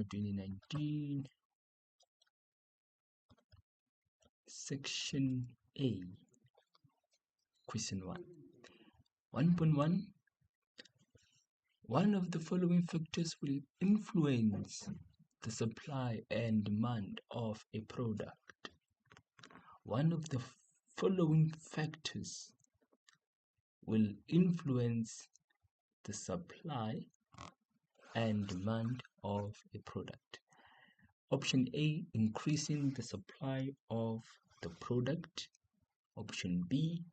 2019, Section A, Question 1. 1.1. One of the following factors will influence the supply and demand of a product. One of the following factors will influence the supply and demand of a product. Option A, increasing the supply of the product. Option B,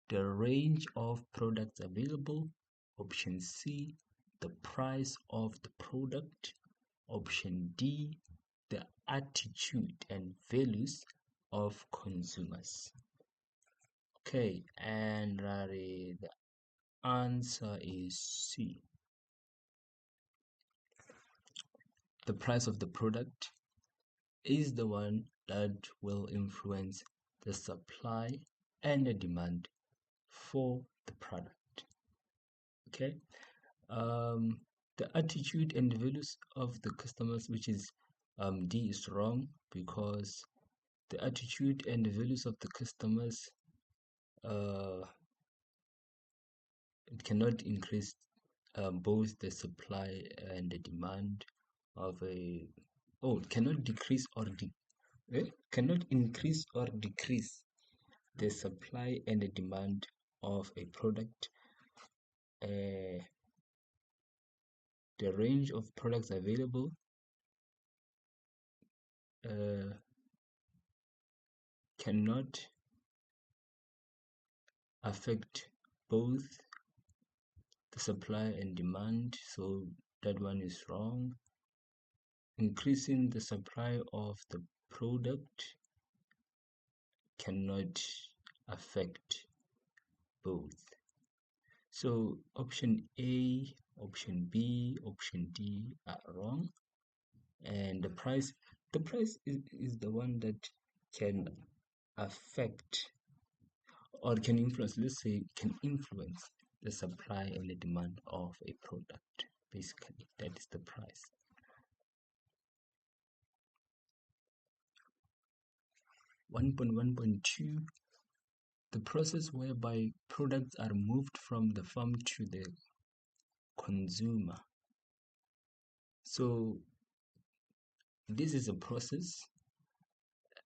the range of products available. Option C, the price of the product. Option D, the attitude and values of consumers. Okay, and the answer is C. The price of the product is the one that will influence the supply and the demand for the product. Okay, the attitude and values of the customers, which is D, is wrong, because the attitude and values of the customers it cannot increase both the supply and the demand of a it cannot decrease or cannot increase or decrease the supply and the demand of a product. The range of products available cannot affect both the supply and demand, so that one is wrong. Increasing the supply of the product cannot affect both. So option A, option B, option D are wrong, and the price is the one that can affect or can influence, let's say can influence the supply and the demand of a product. Basically, that is the price. One point two, the process whereby products are moved from the farm to the consumer. So this is a process,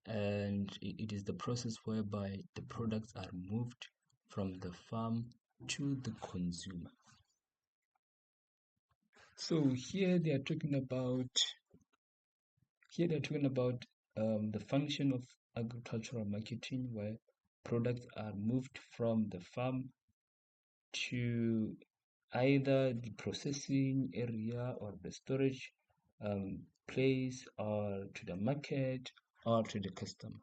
and it is the process whereby the products are moved from the farm to the consumer. So here they are talking about the function of agricultural marketing, where products are moved from the farm to either the processing area or the storage place, or to the market, or to the customer.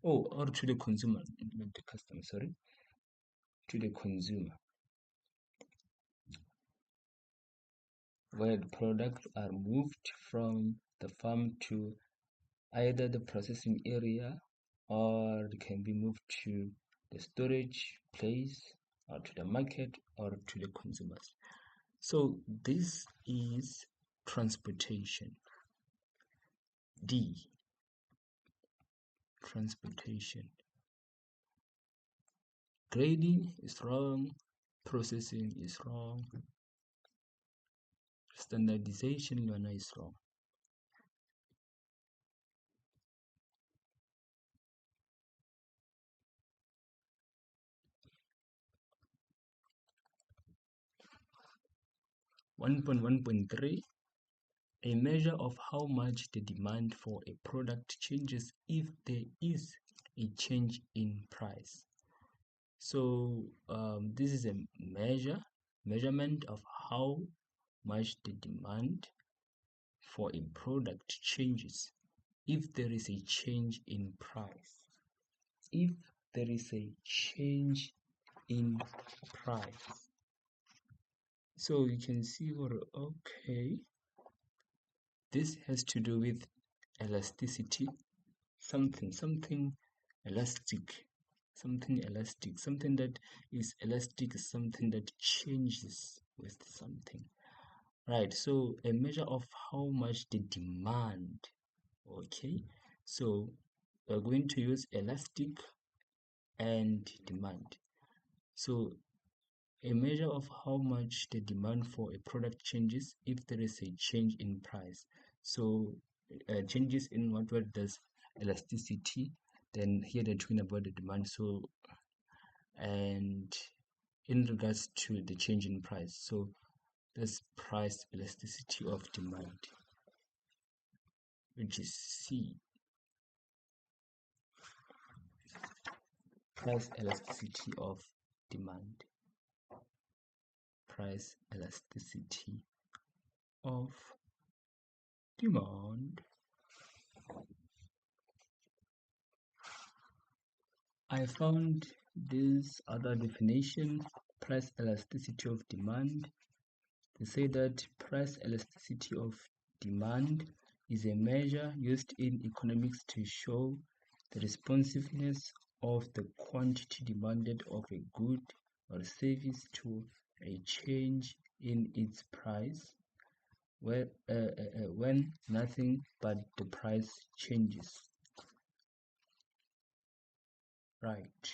Or to the consumer, not the customer, sorry. To the consumer, where the products are moved from the farm to either the processing area, or it can be moved to the storage place, or to the market, or to the consumers. So this is transportation. D, transportation. Grading is wrong, processing is wrong, standardization is wrong. One point three, a measure of how much the demand for a product changes if there is a change in price. So this is a measurement of how much the demand for a product changes if there is a change in price. If there is a change in price. So you can see okay, this has to do with elasticity, something elastic, something that is elastic is something that changes with something. Right, so a measure of how much the demand. Okay, so we're going to use elastic and demand. So a measure of how much the demand for a product changes if there is a change in price. So changes in what does elasticity, then here they're talking about the demand. So and in regards to the change in price, so that's price elasticity of demand, which is C. Price elasticity of demand. Price elasticity of demand. I found this other definition, price elasticity of demand. They say that price elasticity of demand is a measure used in economics to show the responsiveness of the quantity demanded of a good or service to a change in its price when nothing but the price changes. Right.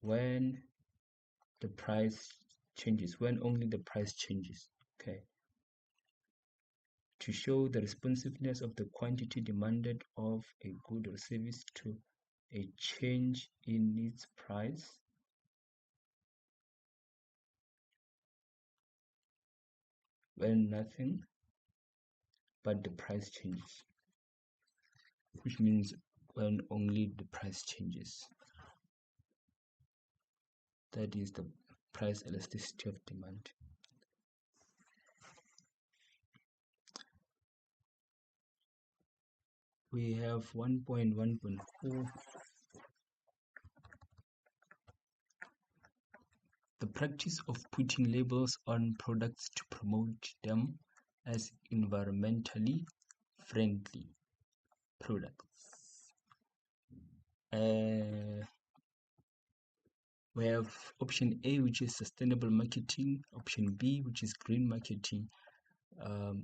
When the price changes, when only the price changes. Okay. To show the responsiveness of the quantity demanded of a good or service to a change in its price when nothing but the price changes, which means when only the price changes. That is the price elasticity of demand. We have 1.1.4. The practice of putting labels on products to promote them as environmentally friendly products. We have option A, which is sustainable marketing, option B, which is green marketing,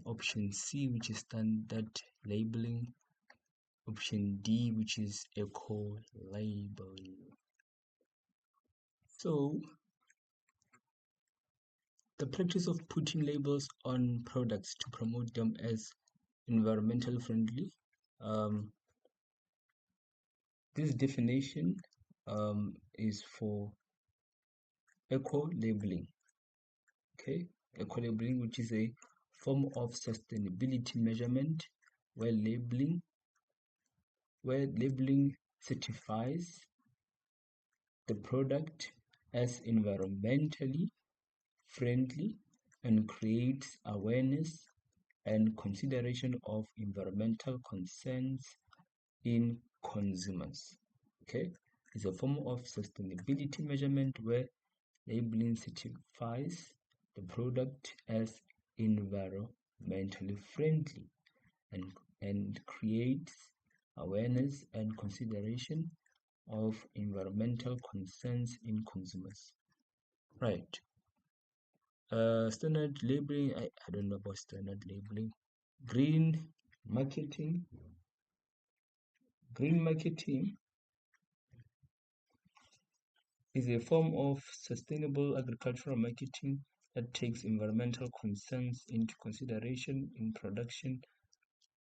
option C, which is standard labeling, option D, which is eco labeling. So the practice of putting labels on products to promote them as environmental friendly. This definition is for eco labeling. Okay, eco labeling, which is a form of sustainability measurement where labeling certifies the product as environmentally friendly and creates awareness and consideration of environmental concerns in consumers. Okay, it's a form of sustainability measurement where labeling certifies the product as environmentally friendly and creates awareness and consideration of environmental concerns in consumers. Right. Standard labeling, I don't know about standard labeling. Green marketing. Green marketing is a form of sustainable agricultural marketing that takes environmental concerns into consideration in production,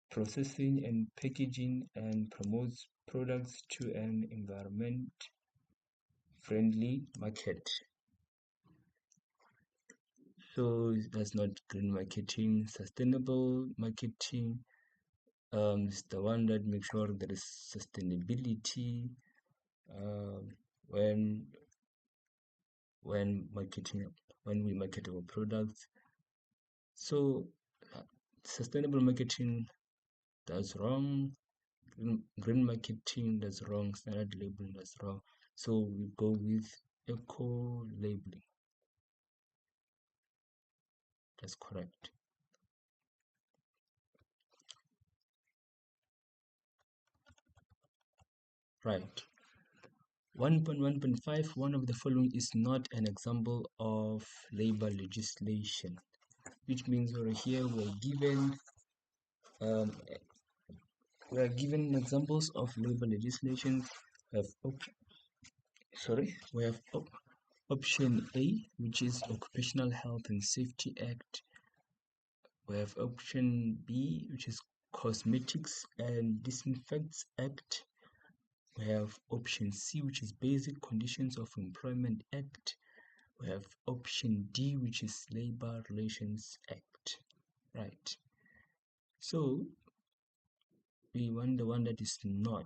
processing, and packaging and promotes products to an environment-friendly market. So that's not green marketing. Sustainable marketing is the one that makes sure there is sustainability when we market our products. So sustainable marketing that's wrong, green marketing that's wrong, standard labeling that's wrong. So we go with eco labeling. That's correct. Right. 1.1.5, one of the following is not an example of labor legislation, which means over here um, we are given examples of labor legislation. We have we have option A, which is Occupational Health and Safety Act. We have option B, which is Cosmetics and Disinfects Act. We have option C, which is Basic Conditions of Employment Act. We have option D, which is Labor Relations Act. Right. So we want the one that is not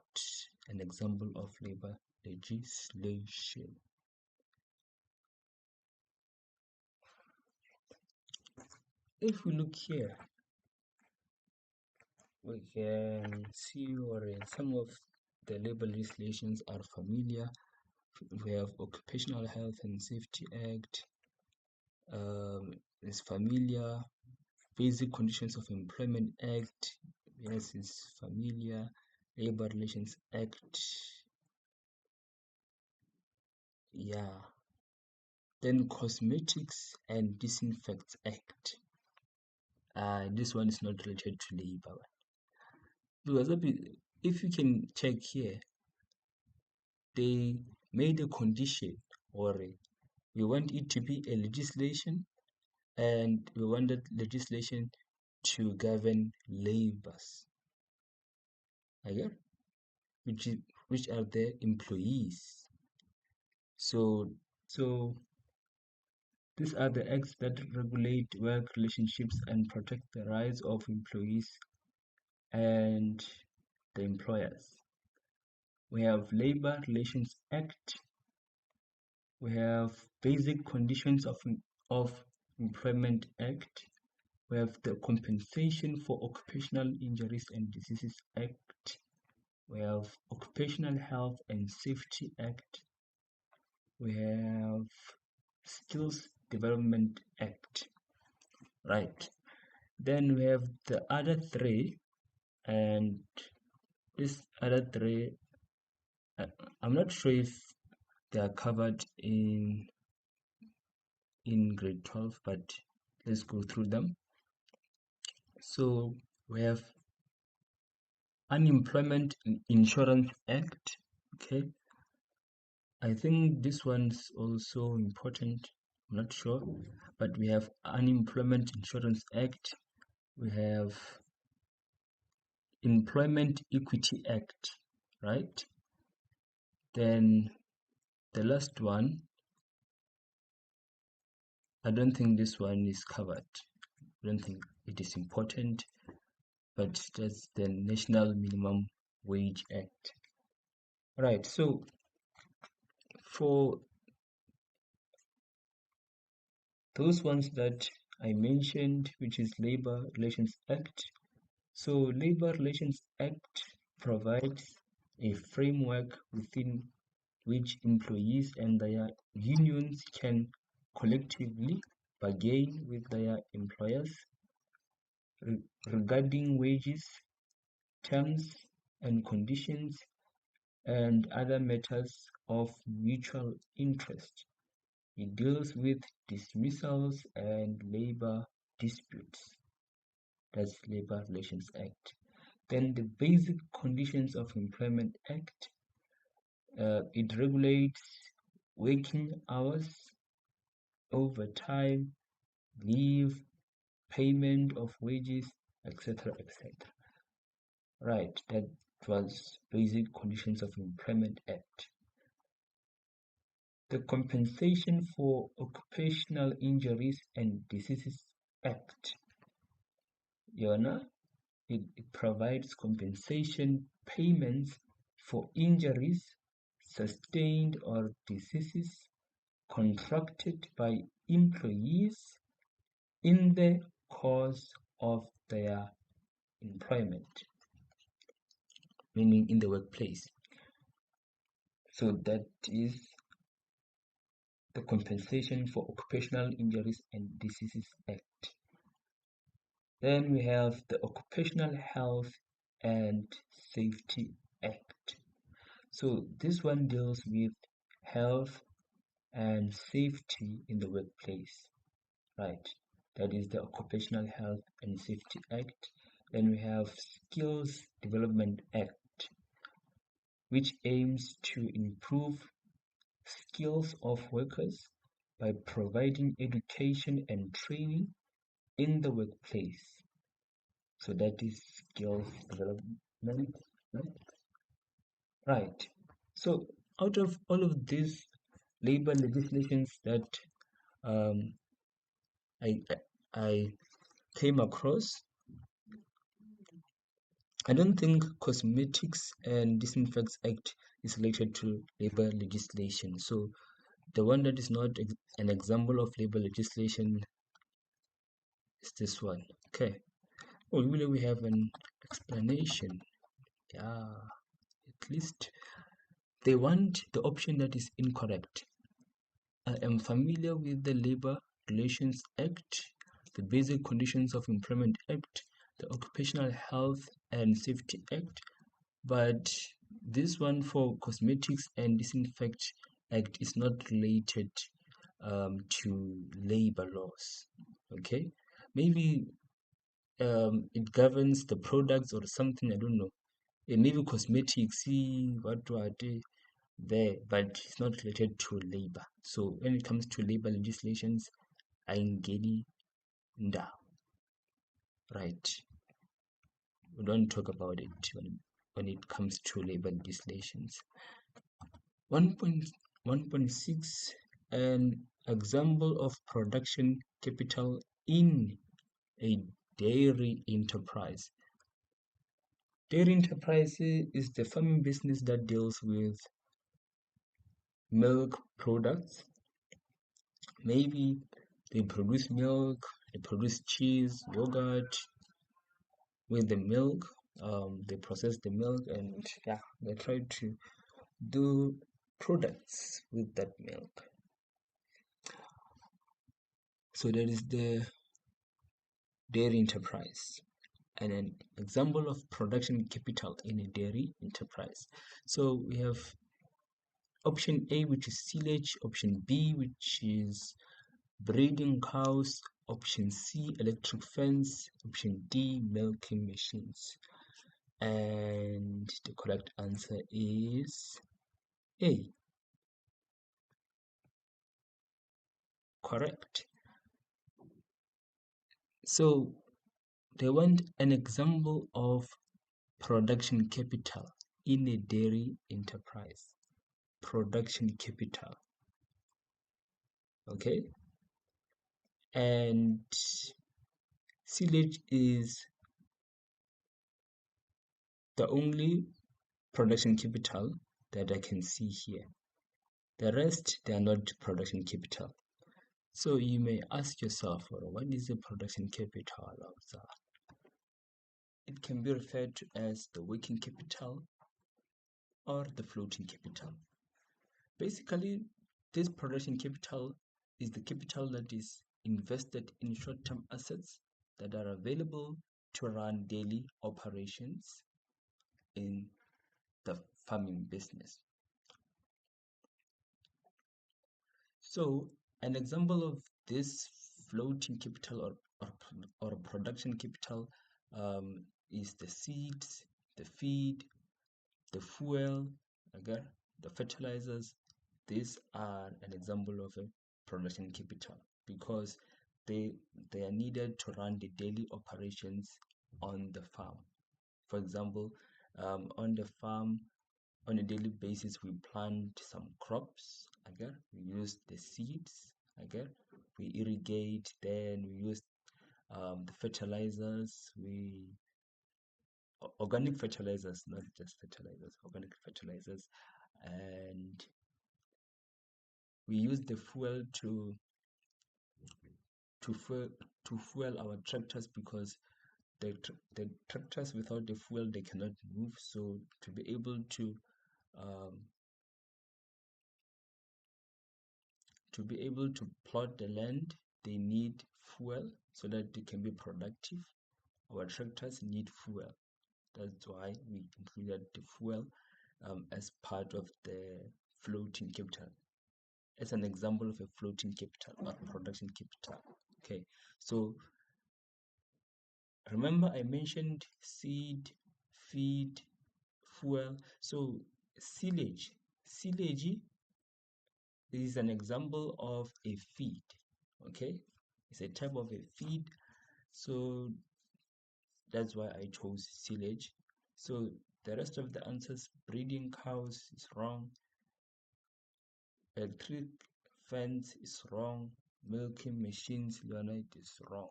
an example of labor legislation. If we look here, we can see where some of the labor legislations are familiar. We have Occupational Health and Safety Act, is familiar. Basic Conditions of Employment Act, yes, is familiar. Labor Relations Act, yeah. Then Cosmetics and Disinfects Act. This one is not related to labor. Because if you can check here, they made a condition, or we want it to be a legislation, and we wanted legislation to govern labors, okay? which are the employees. So these are the acts that regulate work relationships and protect the rights of employees and the employers. We have Labor Relations Act. We have Basic Conditions of Employment Act. We have the Compensation for Occupational Injuries and Diseases Act. We have Occupational Health and Safety Act. We have Skills Development Act. Right. Then we have the other three, and these other three, I'm not sure if they are covered in grade 12, but let's go through them. So we have Unemployment Insurance Act. Okay, I think this one's also important. I'm not sure, but we have Unemployment Insurance Act. We have Employment Equity Act, right? Then the last one, I don't think this one is covered. I don't think it is important, but that's the National Minimum Wage Act. Right, so for those ones that I mentioned, which is Labor Relations Act. So Labor Relations Act provides a framework within which employees and their unions can collectively bargain with their employers regarding wages, terms and conditions, and other matters of mutual interest. It deals with dismissals and labor disputes. That's Labor Relations Act. Then the Basic Conditions of Employment Act. It regulates working hours, overtime, leave, payment of wages, etc., etc. Right, that was Basic Conditions of Employment Act. The Compensation for Occupational Injuries and Diseases Act. It provides compensation payments for injuries sustained or diseases contracted by employees in the course of their employment, meaning in the workplace. So that is the Compensation for Occupational Injuries and Diseases Act. Then we have the Occupational Health and Safety Act. So this one deals with health and safety in the workplace, right? That is the Occupational Health and Safety Act. Then we have Skills Development Act, which aims to improve skills of workers by providing education and training in the workplace. So that is skills development, right? Right. So out of all of these labor legislations that um, I, I came across, I don't think Cosmetics and Disinfects Act is related to labor legislation. So the one that is not an example of labor legislation is this one. Okay. Oh, really, we have an explanation. Yeah, at least they want the option that is incorrect. I am familiar with the Labor Relations Act, the Basic Conditions of Employment Act, the Occupational Health and Safety Act, but this one for Cosmetics and Disinfect Act is not related to labor laws. Okay, maybe it governs the products or something. I don't know. Maybe cosmetics, see what are they there, but it's not related to labor. So when it comes to labor legislations, I'm getting down. Right. We don't talk about it when it comes to labor legislations. 1.1.6, an example of production capital in a dairy enterprise. Dairy enterprise is the farming business that deals with milk products. Maybe they produce milk, they produce cheese, yogurt with the milk. They process the milk and yeah, they try to do products with that milk. So there is the dairy enterprise and an example of production capital in a dairy enterprise. So we have option A, which is silage, option B, which is breeding cows, option C, electric fence, option D, milking machines. And the correct answer is A. Correct. So they want an example of production capital in a dairy enterprise. Production capital. Okay. And silage is the only production capital that I can see here. The rest, they are not production capital. So you may ask yourself, well, what is the production capital of that? It can be referred to as the working capital or the floating capital. Basically, this production capital is the capital that is invested in short-term assets that are available to run daily operations in the farming business. So an example of this floating capital or production capital is the seeds, the feed, the fuel, okay, the fertilizers. These are an example of a production capital because they are needed to run the daily operations on the farm. For example, on the farm, on a daily basis, we plant some crops. Okay, we use the seeds. Okay, we irrigate. Then we use the fertilizers. Organic fertilizers, not just fertilizers. Organic fertilizers, and we use the fuel to fuel our tractors because the tractors without the fuel they cannot move. So to be able um, plot the land, they need fuel so that they can be productive. Our tractors need fuel. That's why we included the fuel. as part of the floating capital, as an example of a floating capital or production capital. Okay, so remember I mentioned seed, feed, fuel. So silage is an example of a feed. Okay, it's a type of a feed, so that's why I chose silage. So the rest of the answers, breeding cows is wrong, electric fence is wrong, milking machines, Leonite is wrong.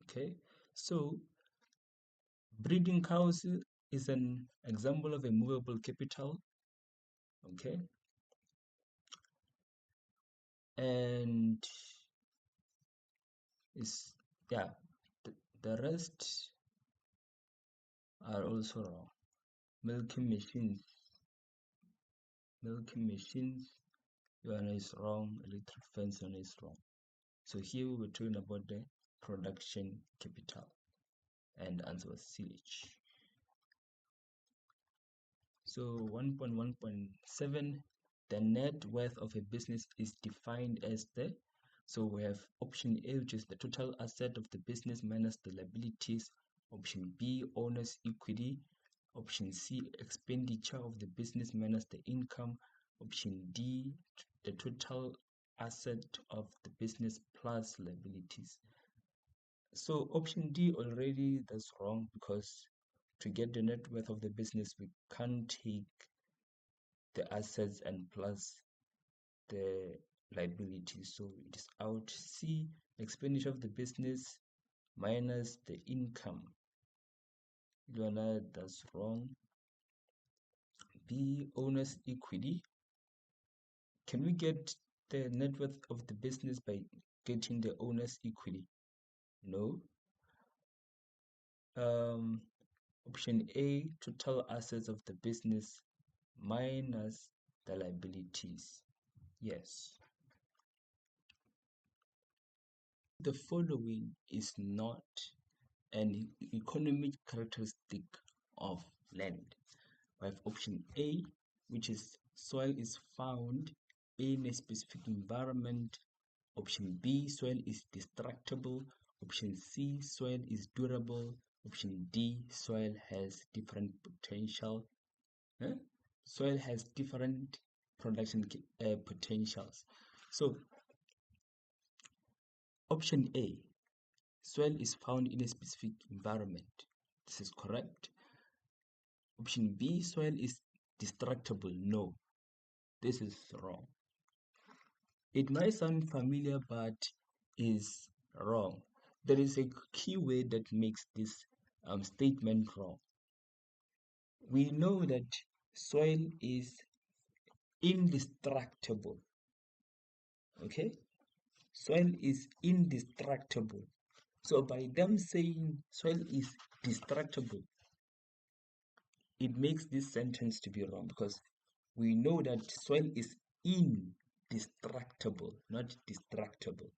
Okay, so breeding cows is an example of a movable capital. Okay, and is yeah, the rest are also wrong. Milking machines, one is wrong. Electric fence, one is wrong. So here we were talking about the production capital, and the answer was silage. So 1.1.7, the net worth of a business is defined as the, so we have option A, which is the total asset of the business minus the liabilities. Option B, owner's equity. Option C, expenditure of the business minus the income. Option D, the total asset of the business plus liabilities. So option D already, that's wrong, because to get the net worth of the business, we can't take the assets and plus the liabilities. So it is out. C, expenditure of the business minus the income. Luana, that's wrong. B, owner's equity. Can we get the net worth of the business by getting the owner's equity? No. Option A, total assets of the business minus the liabilities. Yes. The following is not an economic characteristic of land. We have option A, which is soil is found in a specific environment. Option B, soil is destructible. Option C, soil is durable. Option D, soil has different potential. Soil has different production potentials. So option A, soil is found in a specific environment. This is correct. Option B, soil is destructible. No, this is wrong. It might sound familiar, but is wrong. There is a keyword that makes this statement wrong. We know that soil is indestructible. Okay? Soil is indestructible. So by them saying soil is destructible, it makes this sentence to be wrong, because we know that soil is indestructible, not destructible.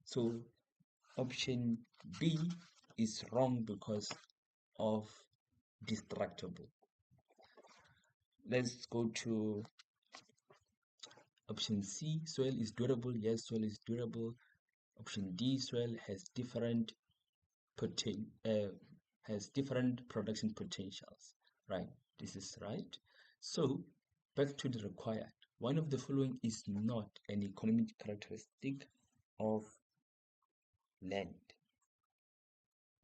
So option B is wrong because of destructible. Let's go to option C, soil is durable. Yes, soil is durable. Option D, soil has different production potentials. Right, this is right. So back to the required. One of the following is not an economic characteristic of land.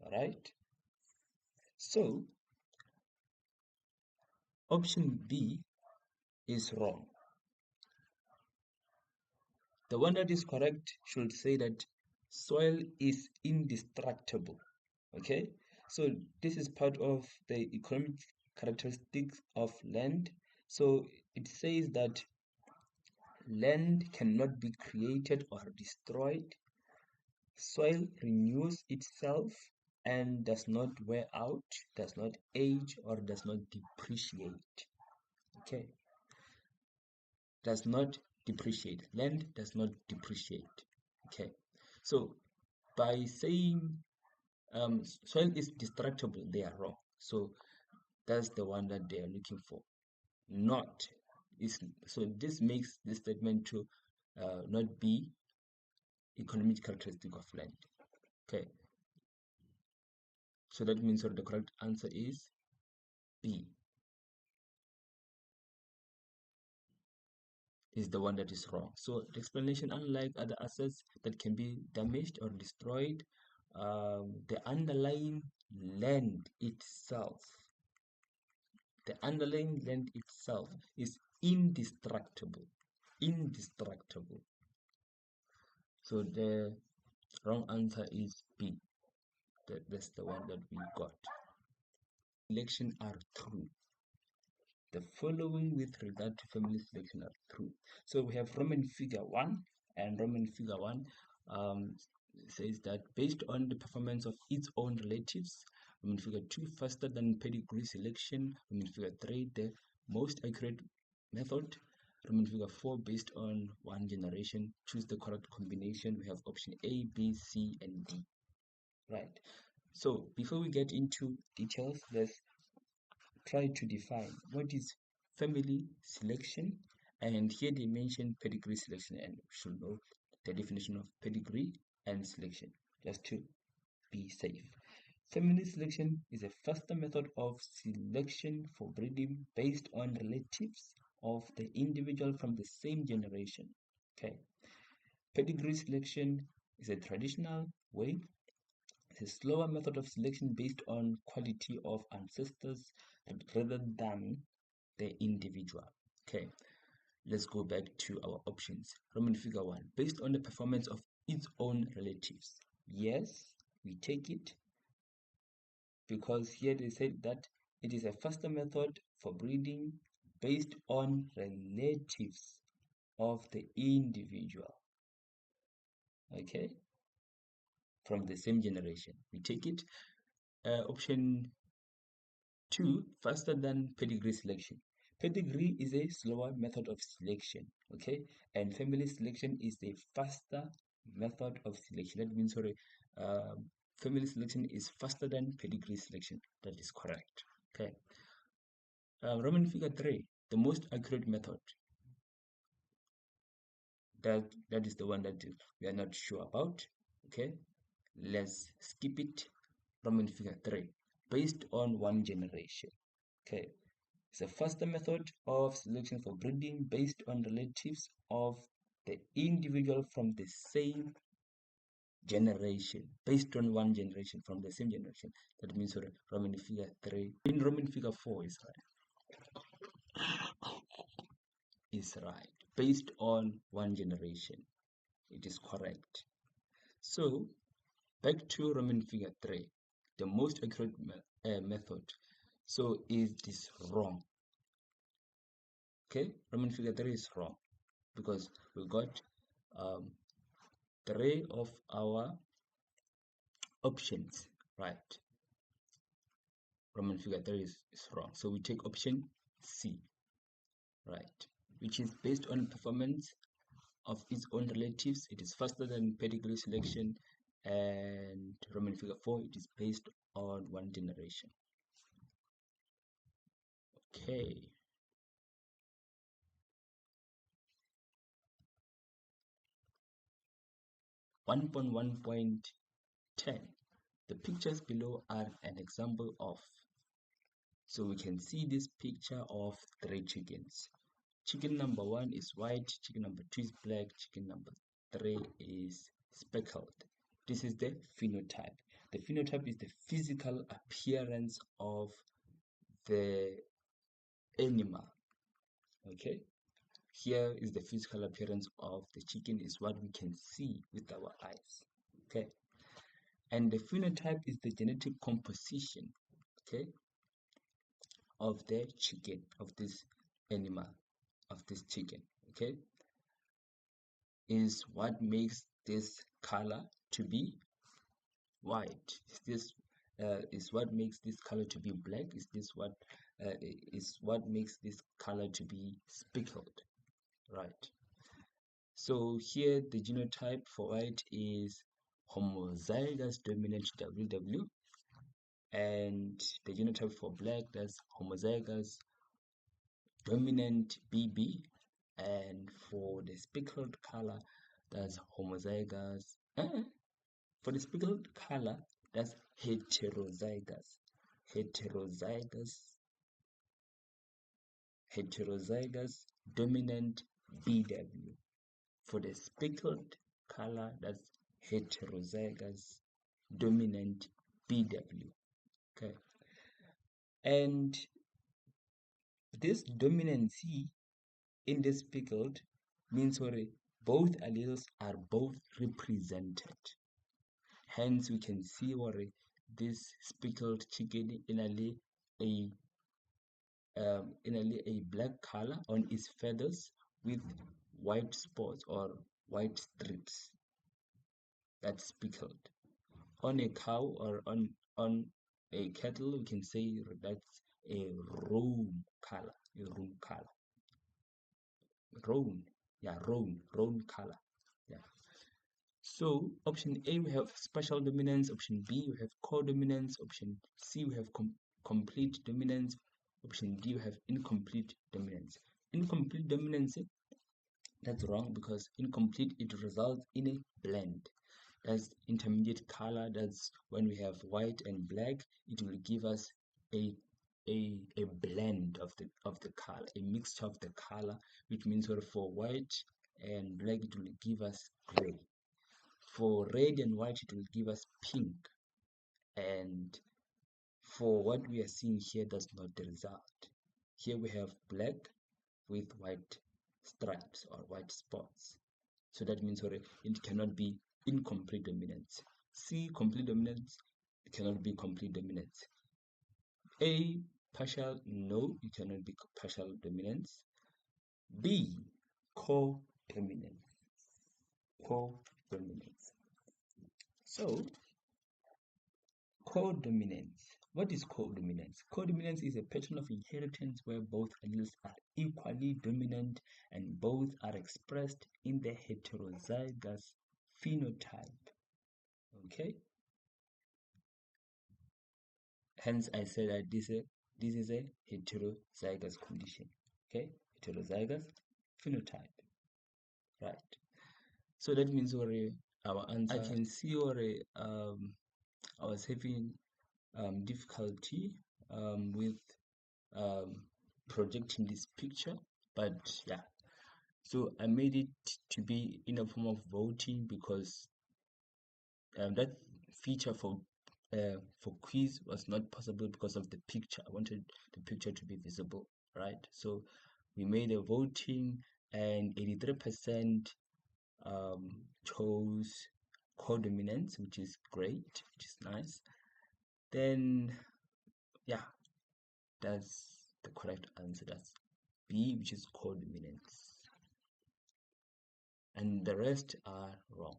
All right. So option B is wrong. The one that is correct should say that soil is indestructible. Okay, so this is part of the economic characteristics of land. So it says that land cannot be created or destroyed. Soil renews itself and does not wear out, does not age, or does not depreciate. Okay, does not depreciate. Land does not depreciate. Okay, so by saying soil is destructible, they are wrong. So that's the one that they are looking for. not is so this makes this statement to not be economic characteristic of land. Okay, so that means the correct answer is B, is the one that is wrong. So the explanation, unlike other assets that can be damaged or destroyed, the underlying land itself, is indestructible. Indestructible. So the wrong answer is B. That's the one that we got. Selection are true. The following with regard to family selection are true. So we have Roman figure 1, and Roman figure 1 says that based on the performance of its own relatives, Roman figure 2 faster than pedigree selection, Roman figure 3 the most accurate method, Roman figure 4 based on one generation, choose the correct combination. We have option A, B, C, and D. Right. So before we get into details, let's try to define what is family selection, and here they mention pedigree selection, and we should know the definition of pedigree and selection just to be safe. Family selection is a faster method of selection for breeding based on relatives of the individual from the same generation. Okay, pedigree selection is a traditional way. It's a slower method of selection based on quality of ancestors rather than the individual. Okay, let's go back to our options. Roman figure 1, based on the performance of its own relatives. Yes, we take it, because here they said that it is a faster method for breeding based on relatives of the individual. Okay, from the same generation. We take it. Option 2, faster than pedigree selection. Pedigree is a slower method of selection, okay? And family selection is a faster method of selection. That means, family selection is faster than pedigree selection. That is correct, okay? Roman figure 3, the most accurate method. That is the one that we are not sure about, okay? Let's skip it. Roman figure 3, based on one generation, okay? It's a faster method of selection for breeding based on relatives of the individual from the same generation, based on one generation from the same generation. That means Roman figure 3. In Roman figure 4 is right. Is right. Based on one generation. It is correct. So, back to Roman figure 3. The most accurate method. So, is this wrong? Okay, Roman figure 3 is wrong, because we got 3 of our options right. Roman figure 3 is wrong, so we take option C, right, which is based on performance of its own relatives. It is faster than pedigree selection, and Roman figure 4, it is based on one generation. Okay, 1.1.10. The pictures below are an example of. So we can see this picture of 3 chickens. Chicken number 1 is white, chicken number 2 is black, chicken number 3 is speckled. This is the phenotype. The phenotype is the physical appearance of the animal. Okay, here is the physical appearance of the chicken, is what we can see with our eyes. Okay, and the phenotype is the genetic composition, okay, of the chicken, of this animal, of this chicken, okay, is what makes this color to be white. Is what makes this color to be black. Is what makes this color to be speckled, right? So here the genotype for white is homozygous dominant WW, and the genotype for black, that's homozygous dominant BB, and for the speckled color, that's homozygous. For the speckled color, that's heterozygous. Heterozygous dominant BW. For the speckled color, that's heterozygous dominant BW. Okay, and this dominancy in the speckled means both alleles are both represented. Hence, we can see this speckled chicken in a black color on its feathers with white spots or white strips. That's speckled. On a cow or on a cattle, we can say that's a roan color. Roan color. Yeah. So option A, we have partial dominance. Option B, we have codominance. Option C, we have complete dominance. Option D, we have incomplete dominance. Incomplete dominance, that's wrong, because incomplete, it results in a blend. That's intermediate color. That's when we have white and black, it will give us a blend of the color, a mixture of the color, which means for white and black it will give us gray. For red and white it will give us pink, and for what we are seeing here, that's not the result. Here we have black with white stripes or white spots, so that means it cannot be incomplete dominance. C, complete dominance, it cannot be complete dominance. A, partial, no, it cannot be partial dominance. B, codominance. So codominance. What is codominance? Codominance is a pattern of inheritance where both alleles are equally dominant and both are expressed in the heterozygous phenotype. Okay? Hence, I said that this is a heterozygous condition. Okay? Heterozygous phenotype. Right. So that means our answer. I can see I was having difficulty with projecting this picture, but yeah, so I made it to be in a form of voting because that feature for quiz was not possible because of the picture. I wanted the picture to be visible, right? So we made a voting and 83% chose codominance, which is great, which is nice. Then yeah, that's the correct answer. That's B, which is codominance, and the rest are wrong.